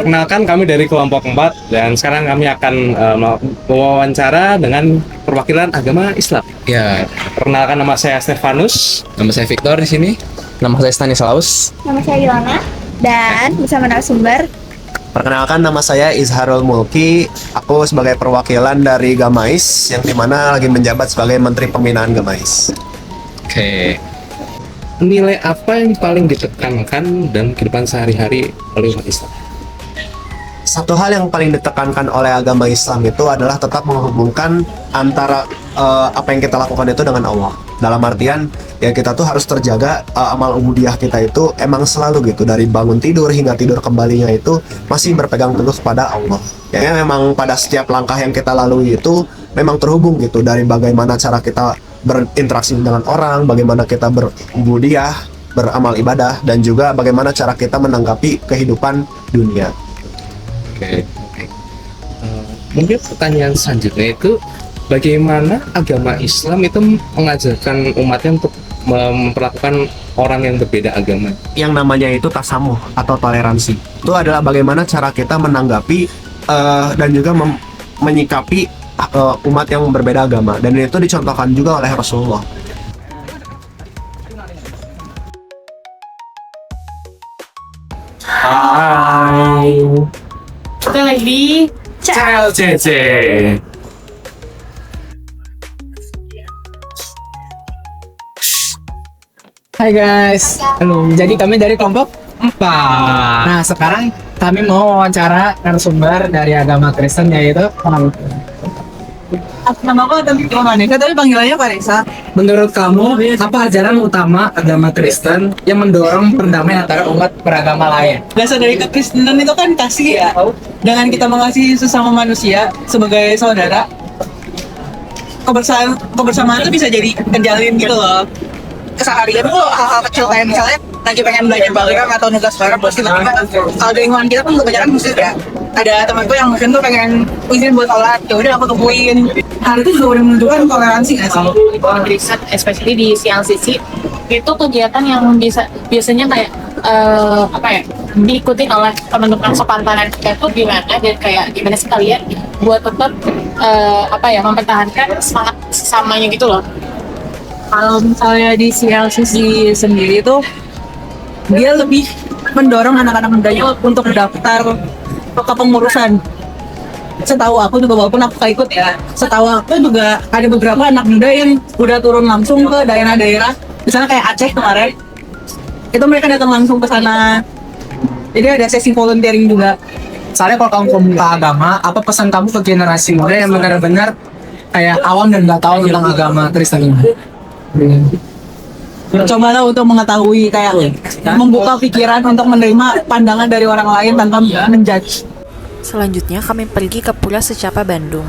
Perkenalkan kami dari kelompok 4 dan sekarang kami akan mewawancara dengan perwakilan agama Islam. Ya, Perkenalkan nama saya Stefanus. nama saya Victor di sini. Nama saya Stanislaus. Nama saya Ilana dan bersama narasumber. Perkenalkan, nama saya Izharul Mulki. Aku sebagai perwakilan dari Gamais yang dimana lagi menjabat sebagai Menteri Pembinaan Gamais. Oke. Nilai apa yang paling ditekankan dalam kehidupan sehari-hari oleh umat Islam? Satu hal yang paling ditekankan oleh agama Islam itu adalah tetap menghubungkan antara apa yang kita lakukan itu dengan Allah. Dalam artian ya kita tuh harus terjaga amal ubudiyah kita itu emang selalu gitu, dari bangun tidur hingga tidur kembalinya itu masih berpegang teguh kepada Allah. Ya memang pada setiap langkah yang kita lalui itu memang terhubung gitu, dari bagaimana cara kita berinteraksi dengan orang, bagaimana kita berubudiyah, beramal ibadah, dan juga bagaimana cara kita menanggapi kehidupan dunia. Oke. Mungkin pertanyaan selanjutnya itu, bagaimana agama Islam itu mengajarkan umatnya untuk memperlakukan orang yang berbeda agama? Yang namanya itu tasamuh atau toleransi. Itu adalah bagaimana cara kita menanggapi dan juga menyikapi umat yang berbeda agama, dan itu dicontohkan juga oleh Rasulullah. Hai, Kita lagi di CLCC. Hai guys, halo. Jadi kami dari kelompok 4. Nah sekarang kami mau wawancara narasumber dari agama Kristen, yaitu nama aku tapi Vanessa, tapi panggilannya Vanessa. menurut kamu apa ajaran utama agama Kristen yang mendorong perdamaian antara umat beragama lain? Dasar dari kekristenan itu kan kasih ya. Dengan kita mengasihi sesama manusia sebagai saudara, kebersamaan itu bisa jadi terjalin gitu loh. Keseharian tuh hal-hal kecil kayak misalnya lagi pengen belajar bareng atau nugas bareng pasti kalau di lingkungan kita kan kebanyakan muslim ya. Ada temanku yang mungkin tuh pengen izin buat sholat, ya udah aku tungguin. Hal itu juga udah menunjukkan toleransi nggak sih? Riset, especially di CLCC itu kegiatan yang biasanya kayak apa ya, diikutin oleh teman-teman sepantaran kita tuh gimana, dan kayak gimana sih kalian buat tetap apa ya, mempertahankan semangat sesamanya gitu loh. Kalau misalnya di CLCC sendiri tuh dia lebih mendorong anak-anak mudanya untuk daftar ke kepengurusan. Setahu aku juga, walaupun aku gak ikut ya, setahu aku juga ada beberapa anak muda yang udah turun langsung ke daerah-daerah, misalnya kayak Aceh kemarin, itu mereka datang langsung ke sana. Jadi ada sesi volunteering juga. Soalnya kalau kamu pemuka agama, apa pesan kamu ke generasi muda yang benar-benar kayak awam dan nggak tahu tentang agama Kristen ini? Cobalah untuk mengetahui, kayak membuka pikiran untuk menerima pandangan dari orang lain tanpa menjudge. Selanjutnya kami pergi ke Pura Secapa Bandung.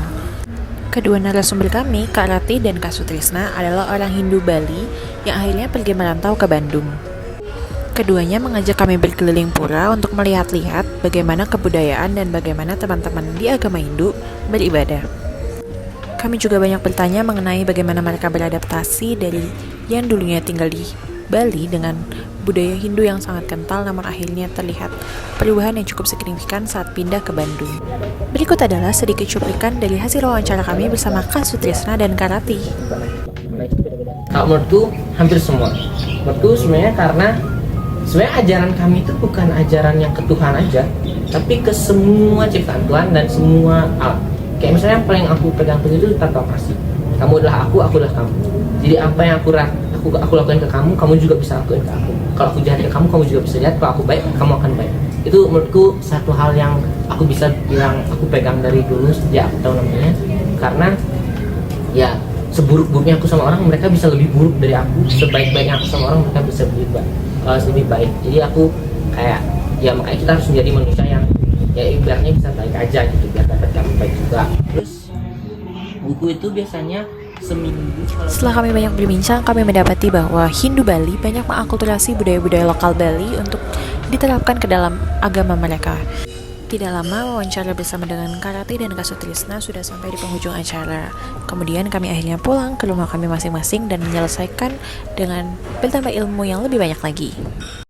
Kedua narasumber kami, Kak Rati dan Kak Sutrisna, adalah orang Hindu Bali yang akhirnya pergi merantau ke Bandung. Keduanya mengajak kami berkeliling pura untuk melihat-lihat bagaimana kebudayaan dan bagaimana teman-teman di agama Hindu beribadah. Kami juga banyak bertanya mengenai bagaimana mereka beradaptasi dari yang dulunya tinggal di Bali dengan budaya Hindu yang sangat kental, namun akhirnya terlihat perubahan yang cukup signifikan saat pindah ke Bandung. Berikut adalah sedikit cuplikan dari hasil wawancara kami bersama Kak Sutrisna dan Kak Rati. Kalau menurutku hampir semua. Menurutku sebenarnya karena sebenarnya ajaran kami itu bukan ajaran yang ke Tuhan aja, tapi ke semua ciptaan Tuhan dan semua alam. Kayak misalnya yang paling aku pegang teguh itu tata operasi. Kamu adalah aku adalah kamu. Jadi apa yang aku lakukan ke kamu, kamu juga bisa lakukan ke aku. Kalau aku jahat ke kamu, kamu juga bisa jahat. Kalau aku baik, kamu akan baik. Itu menurutku satu hal yang aku bisa bilang aku pegang dari dulu sejak aku tahu namanya. Karena ya seburuk-buruknya aku sama orang, mereka bisa lebih buruk dari aku. Sebaik-baiknya aku sama orang, mereka bisa lebih baik. Jadi aku kayak ya makanya kita harus menjadi manusia yang ya ibaratnya bisa baik aja gitu, biar dapat yang baik juga. Terus buku itu biasanya seminggu. Setelah kami banyak berbincang, kami mendapati bahwa Hindu Bali banyak mengakulturasi budaya-budaya lokal Bali untuk diterapkan ke dalam agama mereka. Tidak lama, wawancara bersama dengan Kak Rati dan Kak Sutrisna sudah sampai di penghujung acara. Kemudian kami akhirnya pulang ke rumah kami masing-masing dan menyelesaikan dengan bertambah ilmu yang lebih banyak lagi.